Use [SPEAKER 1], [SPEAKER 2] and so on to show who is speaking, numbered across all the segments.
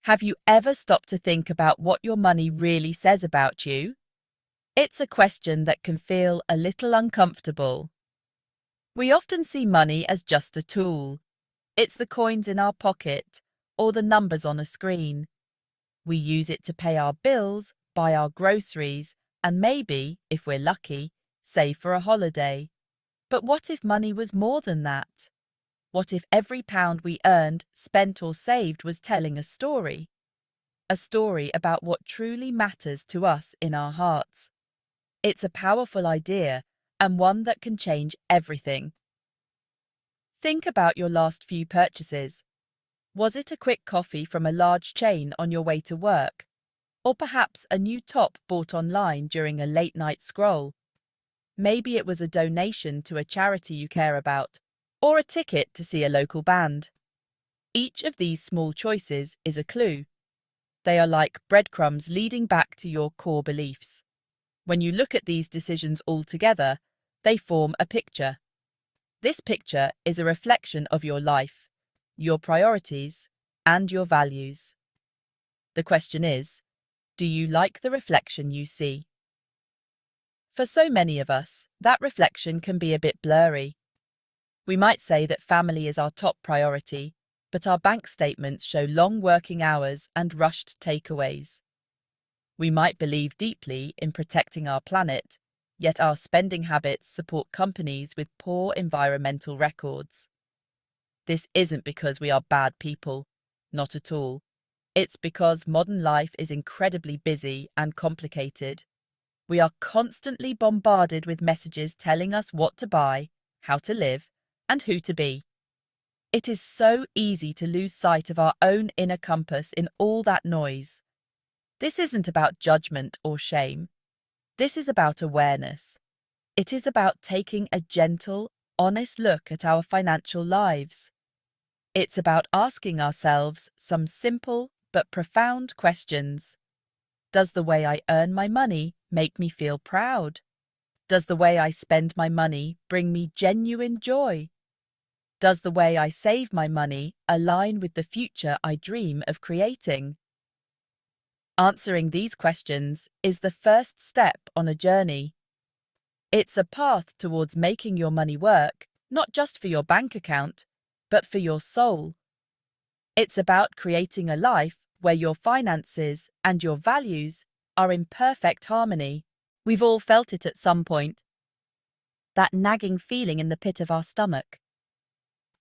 [SPEAKER 1] Have you ever stopped to think about what your money really says about you? It's a question that can feel a little uncomfortable. We often see money as just a tool. It's the coins in our pocket or the numbers on a screen. We use it to pay our bills, buy our groceries, and maybe, if we're lucky, save for a holiday. But what if money was more than that? What if every pound we earned, spent, or saved was telling a story? A story about what truly matters to us in our hearts. It's a powerful idea and one that can change everything. Think about your last few purchases. Was it a quick coffee from a large chain on your way to work? Or perhaps a new top bought online during a late-night scroll? Maybe it was a donation to a charity you care about, or a ticket to see a local band. Each of these small choices is a clue. They are like breadcrumbs leading back to your core beliefs. When you look at these decisions all together, they form a picture. This picture is a reflection of your life, your priorities, and your values. The question is, do you like the reflection you see? For so many of us, that reflection can be a bit blurry. We might say that family is our top priority, but our bank statements show long working hours and rushed takeaways. We might believe deeply in protecting our planet, yet our spending habits support companies with poor environmental records. This isn't because we are bad people, not at all. It's because modern life is incredibly busy and complicated. We are constantly bombarded with messages telling us what to buy, how to live, and who to be. It is so easy to lose sight of our own inner compass in all that noise. This isn't about judgment or shame. This is about awareness. It is about taking a gentle, honest look at our financial lives. It's about asking ourselves some simple but profound questions. Does the way I earn my money make me feel proud? Does the way I spend my money bring me genuine joy? Does the way I save my money align with the future I dream of creating? Answering these questions is the first step on a journey. It's a path towards making your money work, not just for your bank account, but for your soul. It's about creating a life where your finances and your values are in perfect harmony. We've all felt it at some point. That nagging feeling in the pit of our stomach.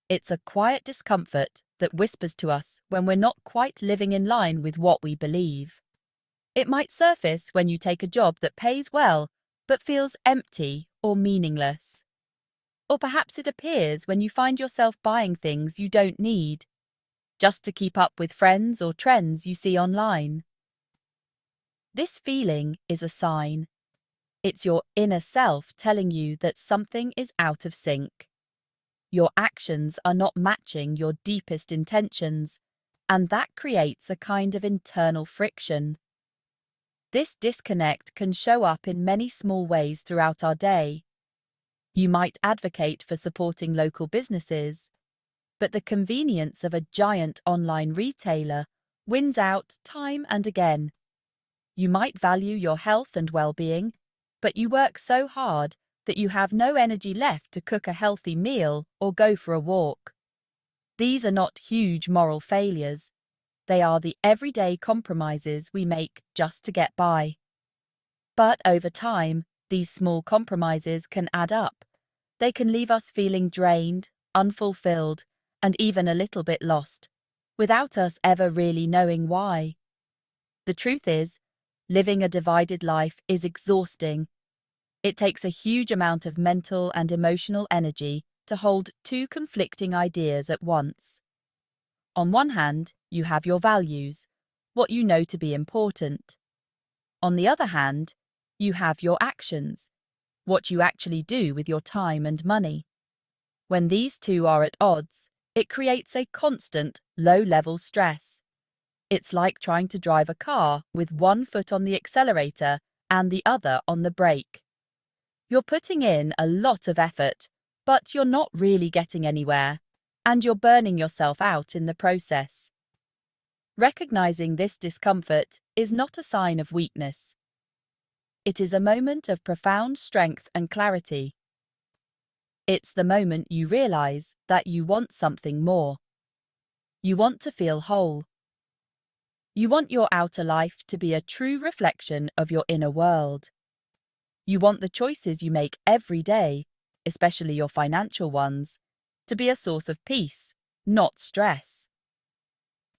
[SPEAKER 1] It's a quiet discomfort that whispers to us when we're not quite living in line with what we believe. It might surface when you take a job that pays well but feels empty or meaningless. Or perhaps it appears when you find yourself buying things you don't need, just to keep up with friends or trends you see online. This feeling is a sign. It's your inner self telling you that something is out of sync. Your actions are not matching your deepest intentions, and that creates a kind of internal friction. This disconnect can show up in many small ways throughout our day. You might advocate for supporting local businesses, but the convenience of a giant online retailer wins out time and again. You might value your health and well-being, but you work so hard that you have no energy left to cook a healthy meal or go for a walk. These are not huge moral failures. They are the everyday compromises we make just to get by. But over time, these small compromises can add up. They can leave us feeling drained, unfulfilled, and even a little bit lost, without us ever really knowing why. The truth is, living a divided life is exhausting. It takes a huge amount of mental and emotional energy to hold two conflicting ideas at once. On one hand, you have your values, what you know to be important. On the other hand, you have your actions, what you actually do with your time and money. When these two are at odds, it creates a constant, low-level stress. It's like trying to drive a car with one foot on the accelerator and the other on the brake. You're putting in a lot of effort, but you're not really getting anywhere, and you're burning yourself out in the process. Recognizing this discomfort is not a sign of weakness. It is a moment of profound strength and clarity. It's the moment you realize that you want something more. You want to feel whole. You want your outer life to be a true reflection of your inner world. You want the choices you make every day, especially your financial ones, to be a source of peace, not stress.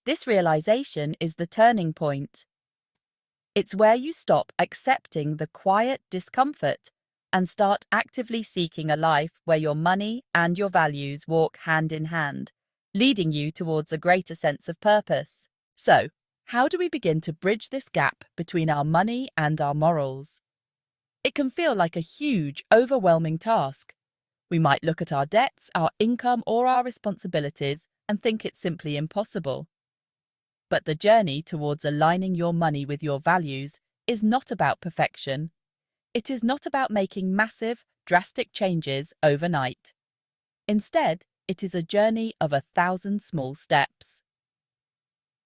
[SPEAKER 1] This realization is the turning point. It's where you stop accepting the quiet discomfort and start actively seeking a life where your money and your values walk hand in hand, leading you towards a greater sense of purpose. So, how do we begin to bridge this gap between our money and our morals? It can feel like a huge, overwhelming task. We might look at our debts, our income, or our responsibilities and think it's simply impossible. But the journey towards aligning your money with your values is not about perfection. It is not about making massive, drastic changes overnight. Instead, it is a journey of 1,000 small steps.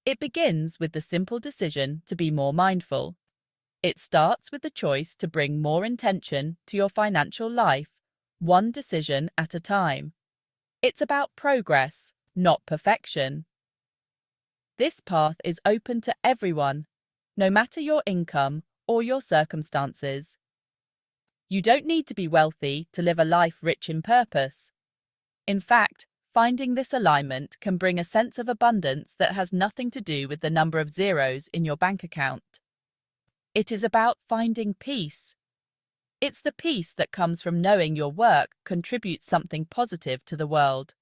[SPEAKER 1] It begins with the simple decision to be more mindful. It starts with the choice to bring more intention to your financial life, one decision at a time. It's about progress, not perfection. This path is open to everyone, no matter your income or your circumstances. You don't need to be wealthy to live a life rich in purpose. In fact, finding this alignment can bring a sense of abundance that has nothing to do with the number of zeros in your bank account. It is about finding peace. It's the peace that comes from knowing your work contributes something positive to the world.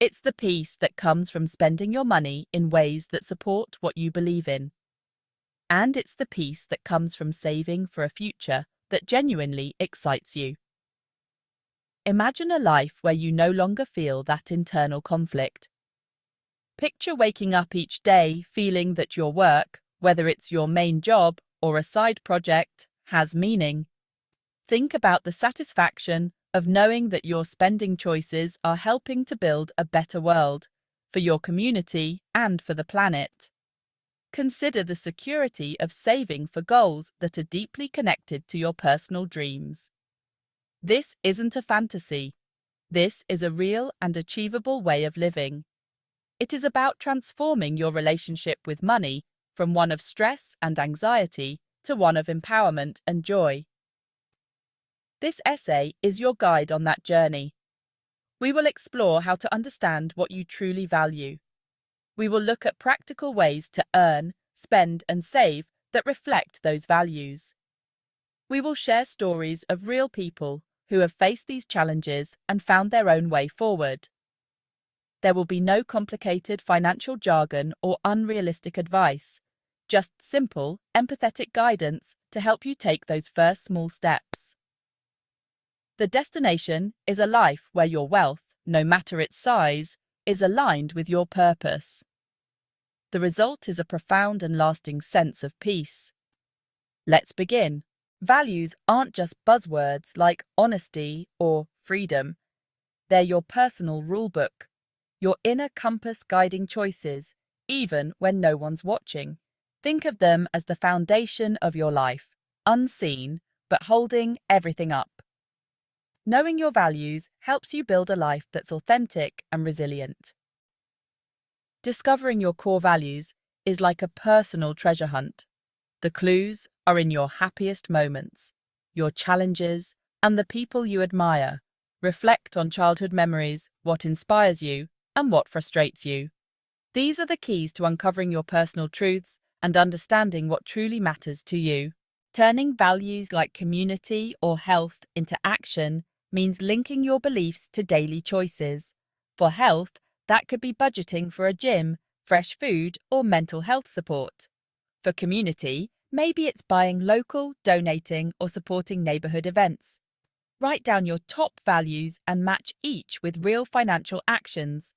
[SPEAKER 1] It's the peace that comes from spending your money in ways that support what you believe in. And it's the peace that comes from saving for a future that genuinely excites you. Imagine a life where you no longer feel that internal conflict. Picture waking up each day feeling that your work, whether it's your main job or a side project, has meaning. Think about the satisfaction of knowing that your spending choices are helping to build a better world for your community and for the planet. Consider the security of saving for goals that are deeply connected to your personal dreams. This isn't a fantasy. This is a real and achievable way of living. It is about transforming your relationship with money from one of stress and anxiety to one of empowerment and joy. This essay is your guide on that journey. We will explore how to understand what you truly value. We will look at practical ways to earn, spend, and save that reflect those values. We will share stories of real people who have faced these challenges and found their own way forward. There will be no complicated financial jargon or unrealistic advice, just simple, empathetic guidance to help you take those first small steps. The destination is a life where your wealth, no matter its size, is aligned with your purpose. The result is a profound and lasting sense of peace. Let's begin. Values aren't just buzzwords like honesty or freedom. They're your personal rulebook, your inner compass guiding choices, even when no one's watching. Think of them as the foundation of your life, unseen, but holding everything up. Knowing your values helps you build a life that's authentic and resilient. Discovering your core values is like a personal treasure hunt. The clues are in your happiest moments, your challenges, and the people you admire. Reflect on childhood memories, what inspires you, and what frustrates you. These are the keys to uncovering your personal truths and understanding what truly matters to you. Turning values like community or health into action means linking your beliefs to daily choices. For health, that could be budgeting for a gym, fresh food, or mental health support. For community, maybe it's buying local, donating, or supporting neighborhood events. Write down your top values and match each with real financial actions.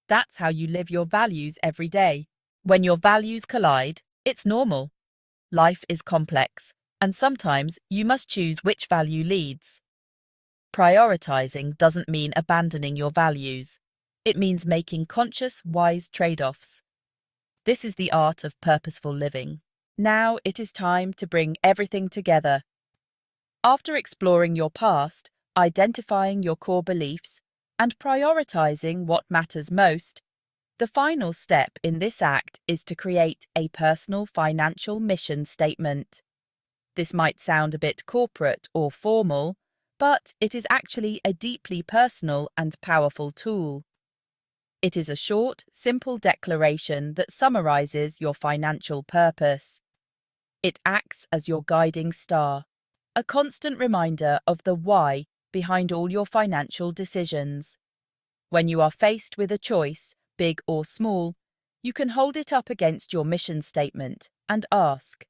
[SPEAKER 1] That's how you live your values every day. When your values collide, it's normal. Life is complex, and sometimes you must choose which value leads. Prioritizing doesn't mean abandoning your values. It means making conscious, wise trade-offs. This is the art of purposeful living. Now it is time to bring everything together. After exploring your past, identifying your core beliefs, and prioritizing what matters most, the final step in this act is to create a personal financial mission statement. This might sound a bit corporate or formal, but it is actually a deeply personal and powerful tool. It is a short, simple declaration that summarizes your financial purpose. It acts as your guiding star, a constant reminder of the why behind all your financial decisions. When you are faced with a choice, big or small, you can hold it up against your mission statement and ask,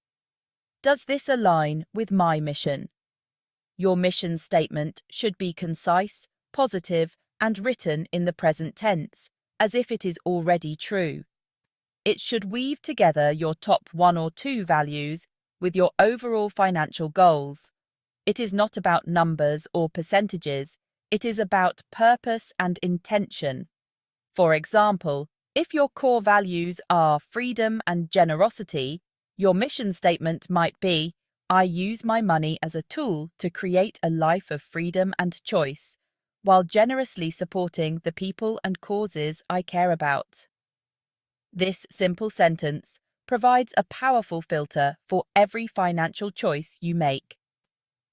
[SPEAKER 1] does this align with my mission? Your mission statement should be concise, positive, and written in the present tense, as if it is already true. It should weave together your top 1 or 2 values with your overall financial goals. It is not about numbers or percentages, it is about purpose and intention. For example, if your core values are freedom and generosity, your mission statement might be, I use my money as a tool to create a life of freedom and choice, while generously supporting the people and causes I care about. This simple sentence provides a powerful filter for every financial choice you make.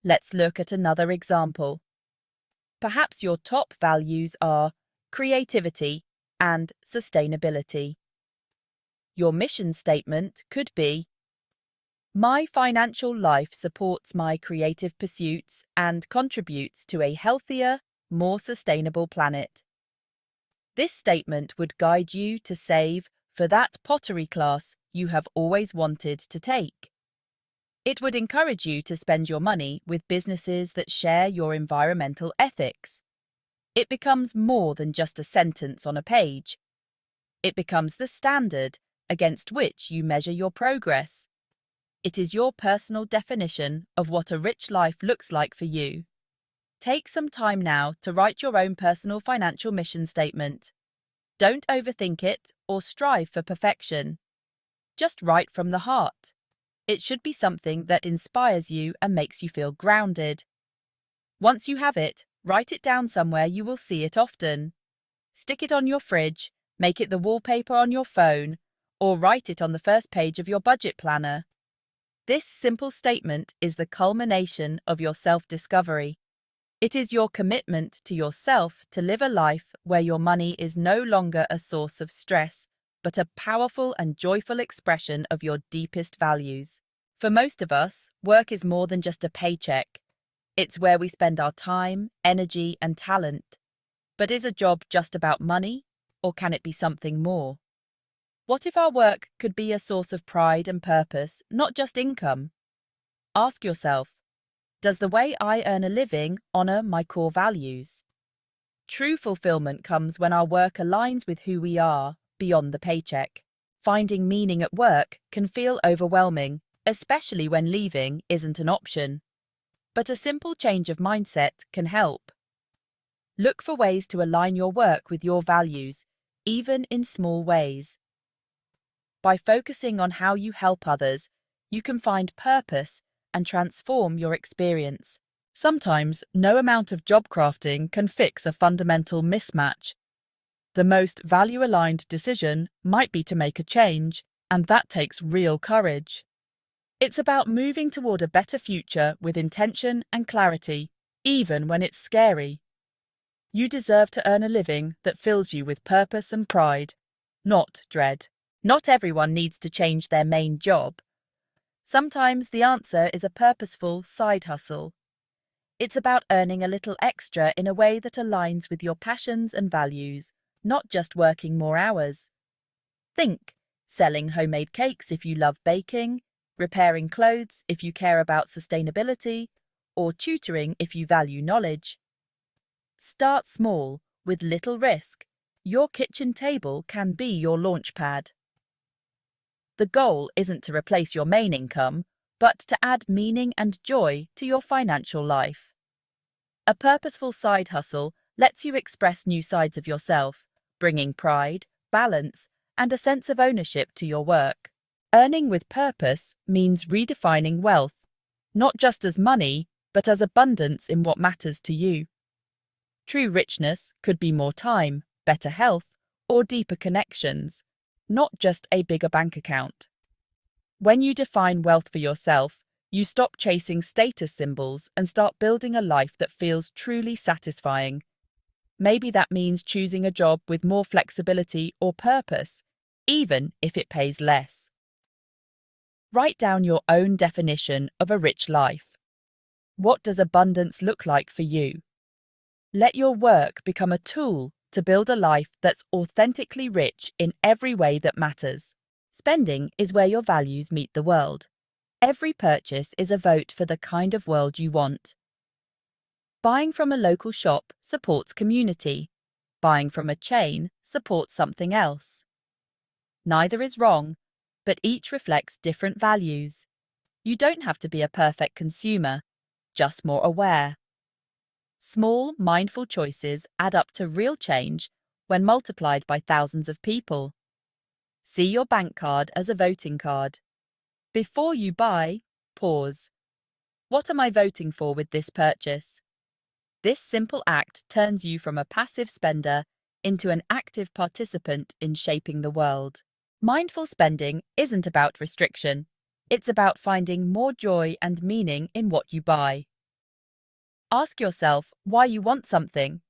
[SPEAKER 1] Let's look at another example. Perhaps your top values are creativity and sustainability. Your mission statement could be, my financial life supports my creative pursuits and contributes to a healthier, more sustainable planet. This statement would guide you to save for that pottery class you have always wanted to take. It would encourage you to spend your money with businesses that share your environmental ethics. It becomes more than just a sentence on a page. It becomes the standard against which you measure your progress. It is your personal definition of what a rich life looks like for you. Take some time now to write your own personal financial mission statement. Don't overthink it or strive for perfection. Just write from the heart. It should be something that inspires you and makes you feel grounded. Once you have it, write it down somewhere you will see it often. Stick it on your fridge, make it the wallpaper on your phone, or write it on the first page of your budget planner. This simple statement is the culmination of your self-discovery. It is your commitment to yourself to live a life where your money is no longer a source of stress, but a powerful and joyful expression of your deepest values. For most of us, work is more than just a paycheck. It's where we spend our time, energy, and talent. But is a job just about money, or can it be something more? What if our work could be a source of pride and purpose, not just income? Ask yourself, does the way I earn a living honor my core values? True fulfillment comes when our work aligns with who we are, beyond the paycheck. Finding meaning at work can feel overwhelming, especially when leaving isn't an option. But a simple change of mindset can help. Look for ways to align your work with your values, even in small ways. By focusing on how you help others, you can find purpose and transform your experience. Sometimes, no amount of job crafting can fix a fundamental mismatch. The most value-aligned decision might be to make a change, and that takes real courage. It's about moving toward a better future with intention and clarity, even when it's scary. You deserve to earn a living that fills you with purpose and pride, not dread. Not everyone needs to change their main job. Sometimes the answer is a purposeful side hustle. It's about earning a little extra in a way that aligns with your passions and values, not just working more hours. Think, selling homemade cakes if you love baking, repairing clothes if you care about sustainability, or tutoring if you value knowledge. Start small, with little risk. Your kitchen table can be your launchpad. The goal isn't to replace your main income, but to add meaning and joy to your financial life. A purposeful side hustle lets you express new sides of yourself, bringing pride, balance, and a sense of ownership to your work. Earning with purpose means redefining wealth, not just as money, but as abundance in what matters to you. True richness could be more time, better health, or deeper connections, not just a bigger bank account. When you define wealth for yourself, you stop chasing status symbols and start building a life that feels truly satisfying. Maybe that means choosing a job with more flexibility or purpose, even if it pays less. Write down your own definition of a rich life. What does abundance look like for you? Let your work become a tool to build a life that's authentically rich in every way that matters. Spending is where your values meet the world. Every purchase is a vote for the kind of world you want. Buying from a local shop supports community. Buying from a chain supports something else. Neither is wrong, but each reflects different values. You don't have to be a perfect consumer, just more aware. Small, mindful choices add up to real change when multiplied by thousands of people. See your bank card as a voting card. Before you buy, pause. What am I voting for with this purchase? This simple act turns you from a passive spender into an active participant in shaping the world. Mindful spending isn't about restriction. It's about finding more joy and meaning in what you buy. Ask yourself why you want something.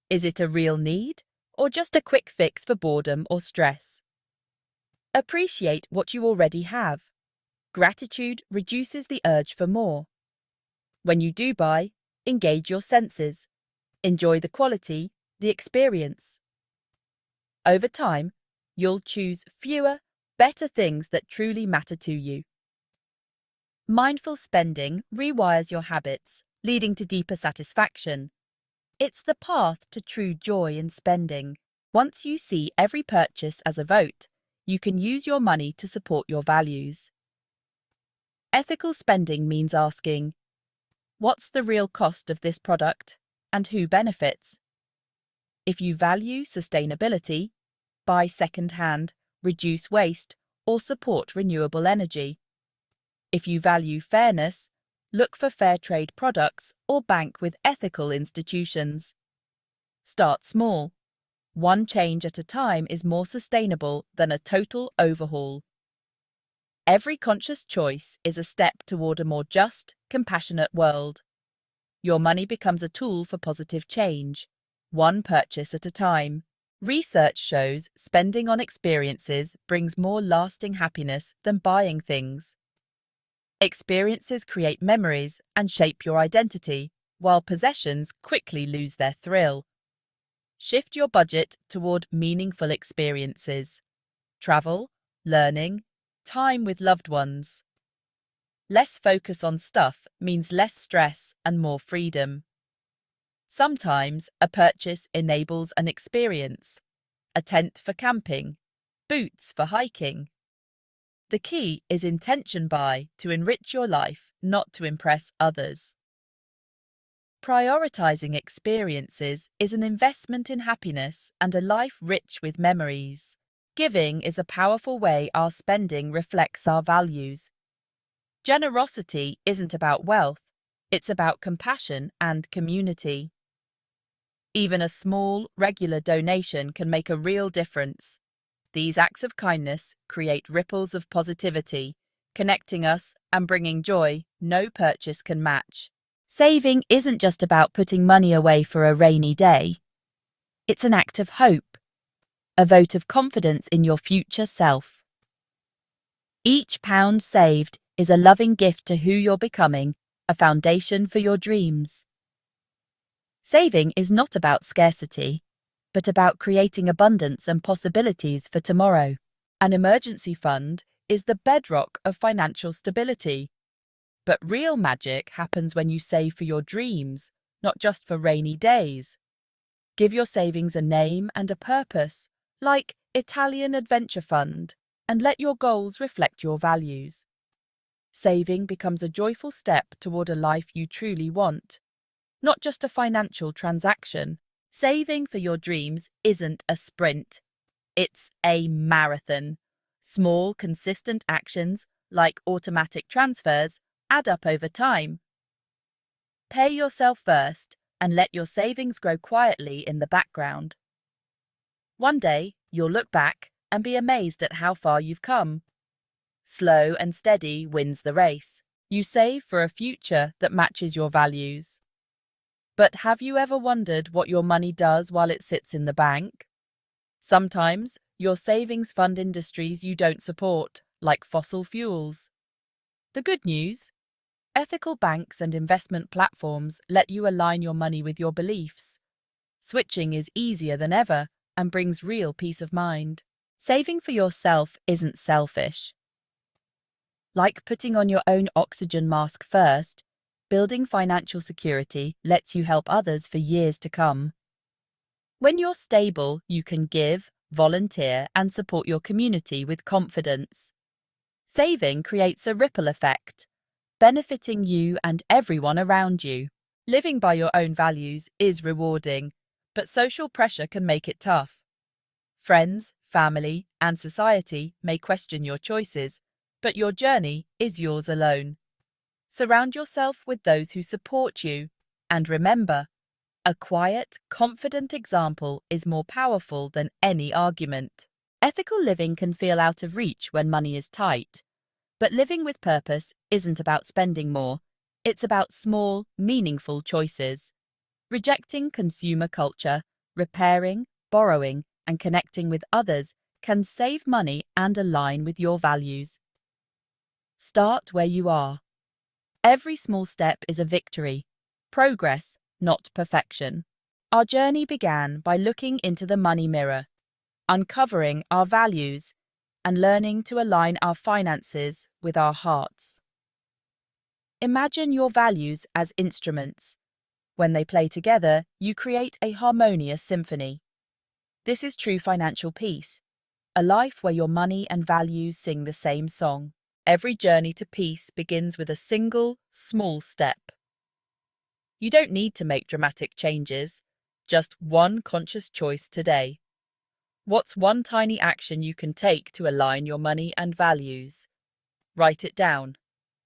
[SPEAKER 1] Is it a real need or just a quick fix for boredom or stress? Appreciate what you already have. Gratitude reduces the urge for more. When you do buy, engage your senses. Enjoy the quality, the experience. Over time, you'll choose fewer, better things that truly matter to you. Mindful spending rewires your habits, leading to deeper satisfaction. It's the path to true joy in spending. Once you see every purchase as a vote, you can use your money to support your values. Ethical spending means asking, what's the real cost of this product and who benefits? If you value sustainability, buy second-hand, reduce waste, or support renewable energy. If you value fairness, look for fair trade products or bank with ethical institutions. Start small. One change at a time is more sustainable than a total overhaul. Every conscious choice is a step toward a more just, compassionate world. Your money becomes a tool for positive change, one purchase at a time. Research shows spending on experiences brings more lasting happiness than buying things. Experiences create memories and shape your identity, while possessions quickly lose their thrill. Shift your budget toward meaningful experiences. Travel, learning, time with loved ones. Less focus on stuff means less stress and more freedom. Sometimes a purchase enables an experience. A tent for camping, boots for hiking. The key is intention buy to enrich your life, not to impress others. Prioritizing experiences is an investment in happiness and a life rich with memories. Giving is a powerful way our spending reflects our values. Generosity isn't about wealth, it's about compassion and community. Even a small, regular donation can make a real difference. These acts of kindness create ripples of positivity, connecting us and bringing joy no purchase can match. Saving isn't just about putting money away for a rainy day. It's an act of hope, a vote of confidence in your future self. Each pound saved is a loving gift to who you're becoming, a foundation for your dreams. Saving is not about scarcity, but about creating abundance and possibilities for tomorrow. An emergency fund is the bedrock of financial stability. But real magic happens when you save for your dreams, not just for rainy days. Give your savings a name and a purpose, like Italian Adventure Fund, and let your goals reflect your values. Saving becomes a joyful step toward a life you truly want, not just a financial transaction. Saving for your dreams isn't a sprint. It's a marathon. Small, consistent actions, like automatic transfers, add up over time. Pay yourself first and let your savings grow quietly in the background. One day, you'll look back and be amazed at how far you've come. Slow and steady wins the race. You save for a future that matches your values. But have you ever wondered what your money does while it sits in the bank? Sometimes, your savings fund industries you don't support, like fossil fuels. The good news? Ethical banks and investment platforms let you align your money with your beliefs. Switching is easier than ever and brings real peace of mind. Saving for yourself isn't selfish. Like putting on your own oxygen mask first, building financial security lets you help others for years to come. When you're stable, you can give, volunteer, and support your community with confidence. Saving creates a ripple effect, benefiting you and everyone around you. Living by your own values is rewarding, but social pressure can make it tough. Friends, family, and society may question your choices, but your journey is yours alone. Surround yourself with those who support you, and remember, a quiet, confident example is more powerful than any argument. Ethical living can feel out of reach when money is tight, but living with purpose isn't about spending more, it's about small, meaningful choices. Rejecting consumer culture, repairing, borrowing, and connecting with others can save money and align with your values. Start where you are. Every small step is a victory. Progress, not perfection. Our journey began by looking into the money mirror, uncovering our values, and learning to align our finances with our hearts. Imagine your values as instruments. When they play together, you create a harmonious symphony. This is true financial peace, a life where your money and values sing the same song. Every journey to peace begins with a single, small step. You don't need to make dramatic changes, just one conscious choice today. What's one tiny action you can take to align your money and values? Write it down.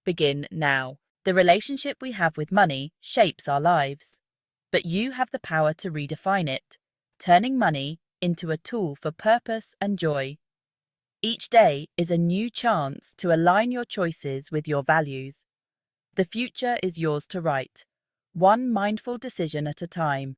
[SPEAKER 1] Begin now. The relationship we have with money shapes our lives, but you have the power to redefine it, turning money into a tool for purpose and joy. Each day is a new chance to align your choices with your values. The future is yours to write, one mindful decision at a time.